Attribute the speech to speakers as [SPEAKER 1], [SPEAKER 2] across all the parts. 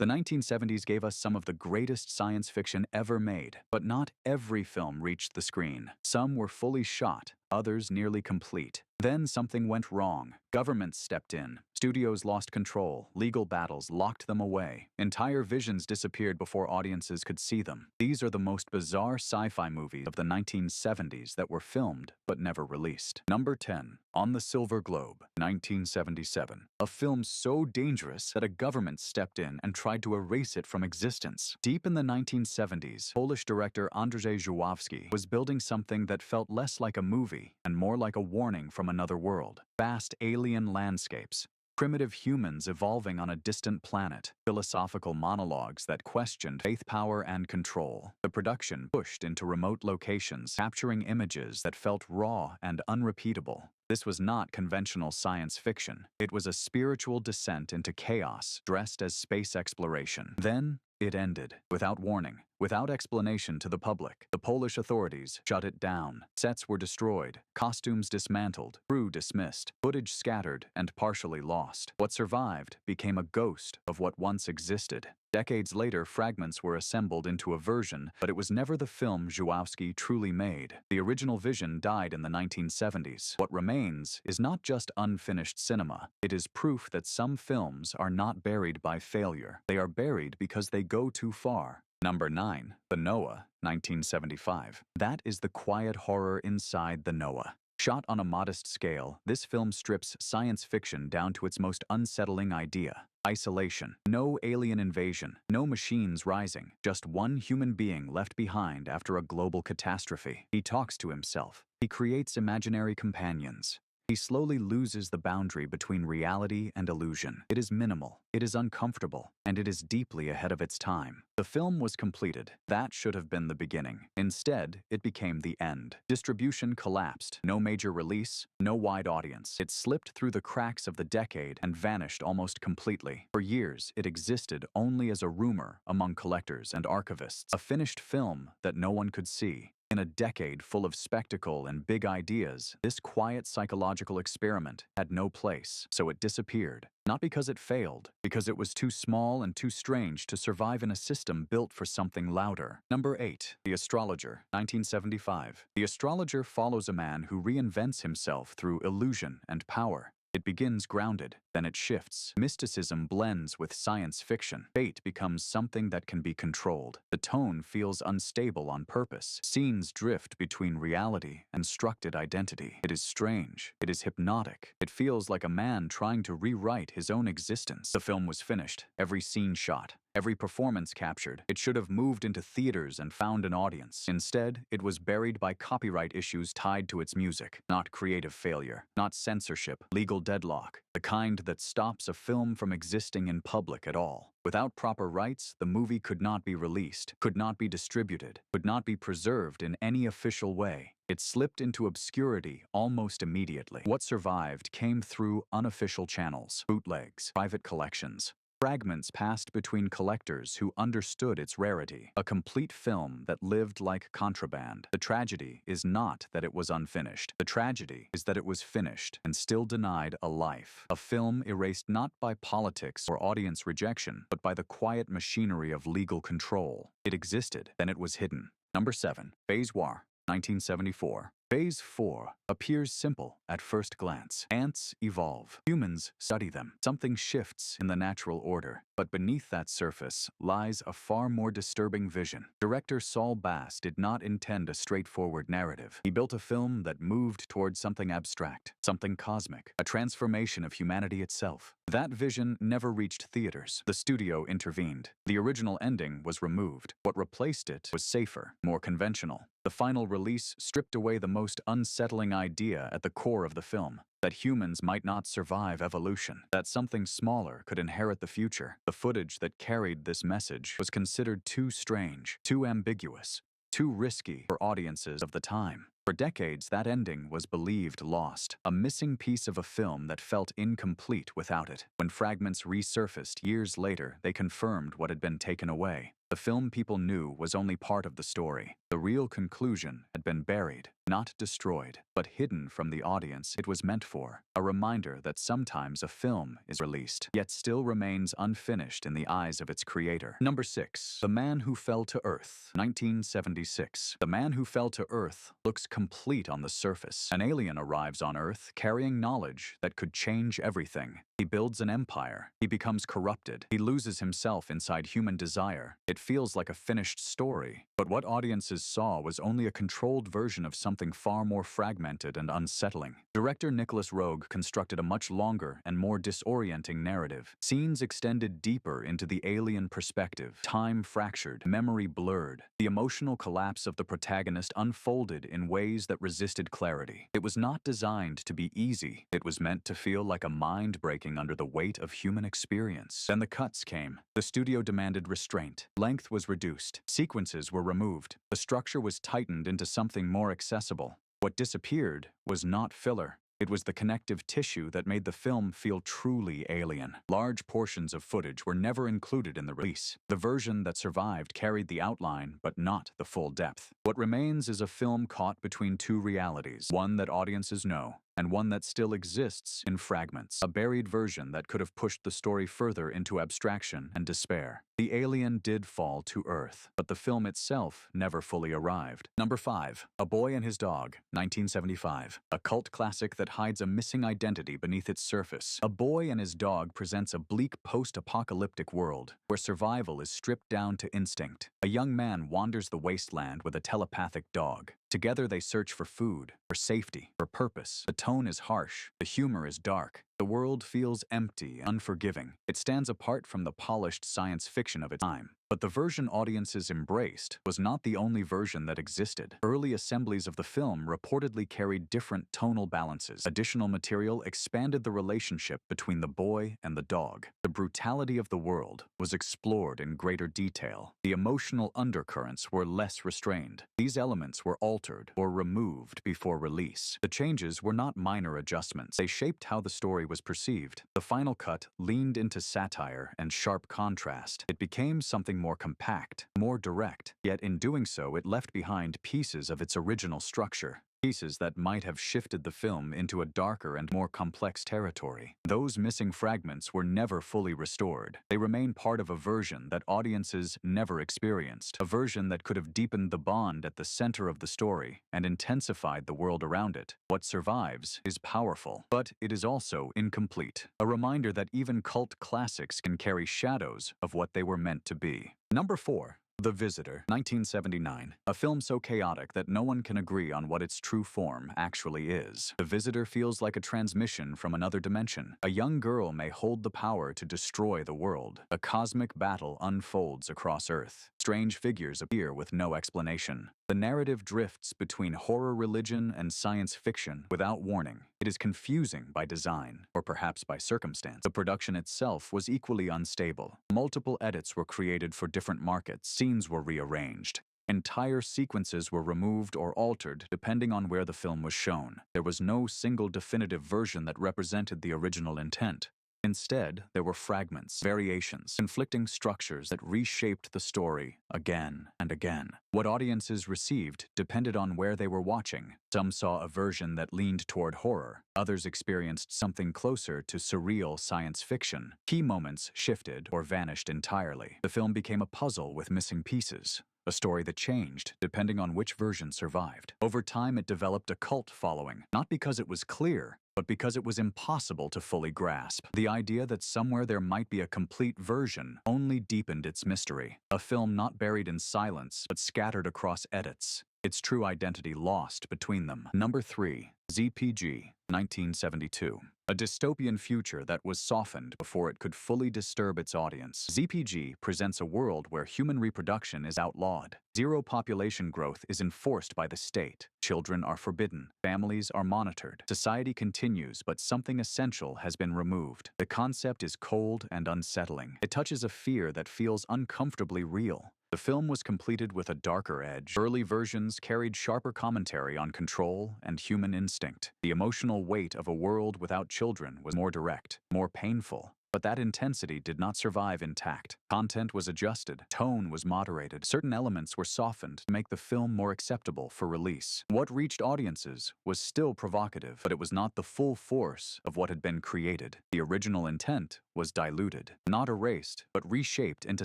[SPEAKER 1] The 1970s gave us some of the greatest science fiction ever made, but not every film reached the screen. Some were fully shot, others nearly complete. Then something went wrong. Governments stepped in. Studios lost control. Legal battles locked them away. Entire visions disappeared before audiences could see them. These are the most bizarre sci-fi movies of the 1970s that were filmed but never released. Number 10. On the Silver Globe, 1977. A film so dangerous that a government stepped in and tried to erase it from existence. Deep in the 1970s, Polish director Andrzej Żuławski was building something that felt less like a movie and more like a warning from another world. Vast alien landscapes, primitive humans evolving on a distant planet, philosophical monologues that questioned faith, power, and control. The production pushed into remote locations, capturing images that felt raw and unrepeatable. This was not conventional science fiction. It was a spiritual descent into chaos, dressed as space exploration. Then, it ended, without warning, without explanation to the public. The Polish authorities shut it down. Sets were destroyed, costumes dismantled, crew dismissed, footage scattered and partially lost. What survived became a ghost of what once existed. Decades later, fragments were assembled into a version, but it was never the film Żuławski truly made. The original vision died in the 1970s. What remains is not just unfinished cinema. It is proof that some films are not buried by failure. They are buried because they go too far. Number 9. The Noah, 1975. That is the quiet horror inside the Noah. Shot on a modest scale, this film strips science fiction down to its most unsettling idea: isolation. No alien invasion, no machines rising, just one human being left behind after a global catastrophe. He talks to himself. He creates imaginary companions. He slowly loses the boundary between reality and illusion. It is minimal, it is uncomfortable, and it is deeply ahead of its time. The film was completed. That should have been the beginning. Instead, it became the end. Distribution collapsed. No major release, no wide audience. It slipped through the cracks of the decade and vanished almost completely. For years, it existed only as a rumor among collectors and archivists, a finished film that no one could see. In a decade full of spectacle and big ideas, this quiet psychological experiment had no place, so it disappeared. Not because it failed, because it was too small and too strange to survive in a system built for something louder. Number 8. The Astrologer, 1975. The Astrologer follows a man who reinvents himself through illusion and power. It begins grounded, then it shifts. Mysticism blends with science fiction. Fate becomes something that can be controlled. The tone feels unstable on purpose. Scenes drift between reality and structured identity. It is strange. It is hypnotic. It feels like a man trying to rewrite his own existence. The film was finished. Every scene shot. Every performance captured. It should have moved into theaters and found an audience. Instead, it was buried by copyright issues tied to its music. Not creative failure, not censorship, legal deadlock, the kind that stops a film from existing in public at all. Without proper rights, the movie could not be released, could not be distributed, could not be preserved in any official way. It slipped into obscurity almost immediately. What survived came through unofficial channels, bootlegs, private collections. Fragments passed between collectors who understood its rarity. A complete film that lived like contraband. The tragedy is not that it was unfinished. The tragedy is that it was finished and still denied a life. A film erased not by politics or audience rejection, but by the quiet machinery of legal control. It existed, then it was hidden. Number 7. Phase War, 1974. Phase 4 appears simple at first glance. Ants evolve. Humans study them. Something shifts in the natural order. But beneath that surface lies a far more disturbing vision. Director Saul Bass did not intend a straightforward narrative. He built a film that moved towards something abstract, something cosmic, a transformation of humanity itself. That vision never reached theaters. The studio intervened. The original ending was removed. What replaced it was safer, more conventional. The final release stripped away the most unsettling idea at the core of the film: that humans might not survive evolution, that something smaller could inherit the future. The footage that carried this message was considered too strange, too ambiguous, too risky for audiences of the time. For decades, that ending was believed lost, a missing piece of a film that felt incomplete without it. When fragments resurfaced years later, they confirmed what had been taken away. The film people knew was only part of the story. The real conclusion had been buried, not destroyed, but hidden from the audience it was meant for. A reminder that sometimes a film is released, yet still remains unfinished in the eyes of its creator. Number 6. The Man Who Fell to Earth, 1976. The Man Who Fell to Earth looks complete on the surface. An alien arrives on Earth carrying knowledge that could change everything. He builds an empire. He becomes corrupted. He loses himself inside human desire. It feels like a finished story, but what audiences saw was only a controlled version of something far more fragmented and unsettling. Director Nicholas Roeg constructed a much longer and more disorienting narrative. Scenes extended deeper into the alien perspective. Time fractured, memory blurred. The emotional collapse of the protagonist unfolded in ways that resisted clarity. It was not designed to be easy. It was meant to feel like a mind breaking under the weight of human experience. Then the cuts came. The studio demanded restraint. Length was reduced. Sequences were removed. The structure was tightened into something more accessible. What disappeared was not filler. It was the connective tissue that made the film feel truly alien. Large portions of footage were never included in the release. The version that survived carried the outline, but not the full depth. What remains is a film caught between two realities, one that audiences know, and one that still exists in fragments. A buried version that could have pushed the story further into abstraction and despair. The alien did fall to Earth, but the film itself never fully arrived. Number 5. A Boy and His Dog, 1975. A cult classic that hides a missing identity beneath its surface. A Boy and His Dog presents a bleak post-apocalyptic world where survival is stripped down to instinct. A young man wanders the wasteland with a telepathic dog. Together they search for food, for safety, for purpose. The tone is harsh, the humor is dark. The world feels empty, unforgiving. It stands apart from the polished science fiction of its time. But the version audiences embraced was not the only version that existed. Early assemblies of the film reportedly carried different tonal balances. Additional material expanded the relationship between the boy and the dog. The brutality of the world was explored in greater detail. The emotional undercurrents were less restrained. These elements were altered or removed before release. The changes were not minor adjustments. They shaped how the story was perceived. The final cut leaned into satire and sharp contrast. It became something more compact, more direct, yet in doing so it left behind pieces of its original structure. Pieces that might have shifted the film into a darker and more complex territory. Those missing fragments were never fully restored. They remain part of a version that audiences never experienced, a version that could have deepened the bond at the center of the story and intensified the world around it. What survives is powerful, but it is also incomplete, a reminder that even cult classics can carry shadows of what they were meant to be. Number 4. The Visitor, 1979. A film so chaotic that no one can agree on what its true form actually is. The Visitor feels like a transmission from another dimension. A young girl may hold the power to destroy the world. A cosmic battle unfolds across Earth. Strange figures appear with no explanation. The narrative drifts between horror religion and science fiction without warning. It is confusing by design, or perhaps by circumstance. The production itself was equally unstable. Multiple edits were created for different markets. Scenes were rearranged. Entire sequences were removed or altered depending on where the film was shown. There was no single definitive version that represented the original intent. Instead, there were fragments, variations, conflicting structures that reshaped the story again and again. What audiences received depended on where they were watching. Some saw a version that leaned toward horror. Others experienced something closer to surreal science fiction. Key moments shifted or vanished entirely. The film became a puzzle with missing pieces. A story that changed depending on which version survived. Over time, it developed a cult following, not because it was clear, but because it was impossible to fully grasp. The idea that somewhere there might be a complete version only deepened its mystery. A film not buried in silence, but scattered across edits. Its true identity lost between them. Number 3. ZPG, 1972. A dystopian future that was softened before it could fully disturb its audience. ZPG presents a world where human reproduction is outlawed. Zero population growth is enforced by the state. Children are forbidden. Families are monitored. Society continues, but something essential has been removed. The concept is cold and unsettling. It touches a fear that feels uncomfortably real. The film was completed with a darker edge. Early versions carried sharper commentary on control and human instinct. The emotional weight of a world without children was more direct, more painful. But that intensity did not survive intact. Content was adjusted, tone was moderated, certain elements were softened to make the film more acceptable for release. What reached audiences was still provocative, but it was not the full force of what had been created. The original intent was diluted, not erased, but reshaped into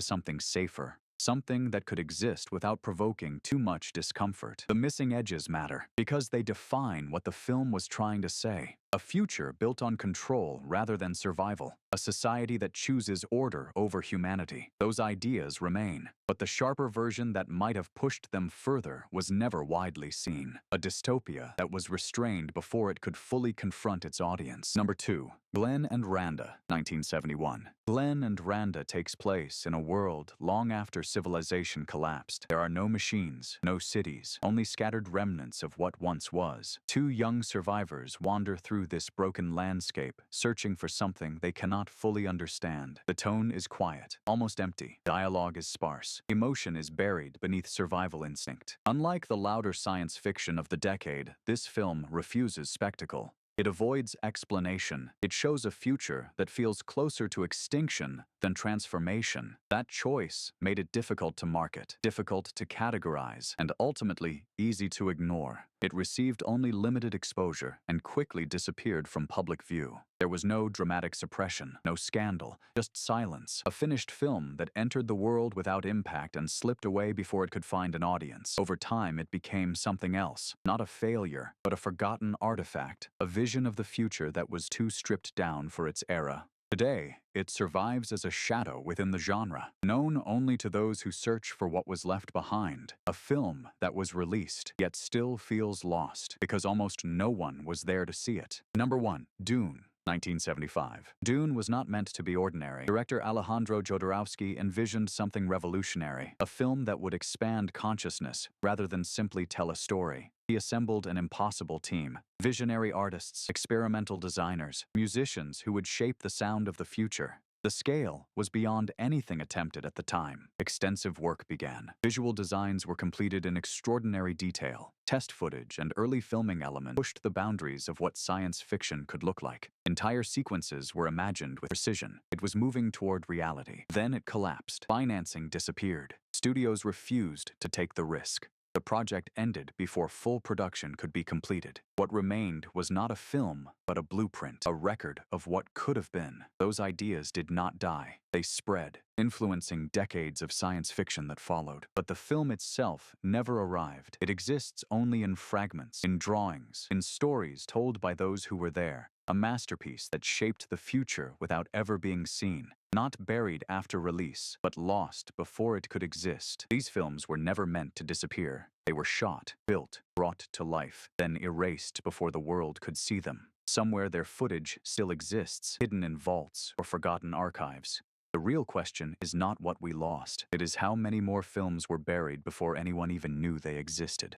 [SPEAKER 1] something safer. Something that could exist without provoking too much discomfort. The missing edges matter because they define what the film was trying to say. A future built on control rather than survival. A society that chooses order over humanity. Those ideas remain, but the sharper version that might have pushed them further was never widely seen. A dystopia that was restrained before it could fully confront its audience. Number 2. Glenn and Randa, 1971. Glenn and Randa takes place in a world long after civilization collapsed. There are no machines, no cities, only scattered remnants of what once was. Two young survivors wander through this broken landscape, searching for something they cannot fully understand. The tone is quiet, almost empty. Dialogue is sparse. Emotion is buried beneath survival instinct. Unlike the louder science fiction of the decade, this film refuses spectacle. It avoids explanation. It shows a future that feels closer to extinction than transformation. That choice made it difficult to market, difficult to categorize, and ultimately easy to ignore. It received only limited exposure and quickly disappeared from public view. There was no dramatic suppression, no scandal, just silence. A finished film that entered the world without impact and slipped away before it could find an audience. Over time, it became something else. Not a failure, but a forgotten artifact. A vision of the future that was too stripped down for its era. Today, it survives as a shadow within the genre, known only to those who search for what was left behind. A film that was released, yet still feels lost, because almost no one was there to see it. Number 1. Dune, 1975. Dune was not meant to be ordinary. Director Alejandro Jodorowsky envisioned something revolutionary, a film that would expand consciousness rather than simply tell a story. He assembled an impossible team: visionary artists, experimental designers, musicians who would shape the sound of the future. The scale was beyond anything attempted at the time. Extensive work began. Visual designs were completed in extraordinary detail. Test footage and early filming elements pushed the boundaries of what science fiction could look like. Entire sequences were imagined with precision. It was moving toward reality. Then it collapsed. Financing disappeared. Studios refused to take the risk. The project ended before full production could be completed. What remained was not a film, but a blueprint, a record of what could have been. Those ideas did not die. They spread, influencing decades of science fiction that followed. But the film itself never arrived. It exists only in fragments, in drawings, in stories told by those who were there. A masterpiece that shaped the future without ever being seen. Not buried after release, but lost before it could exist. These films were never meant to disappear. They were shot, built, brought to life, then erased before the world could see them. Somewhere their footage still exists, hidden in vaults or forgotten archives. The real question is not what we lost. It is how many more films were buried before anyone even knew they existed.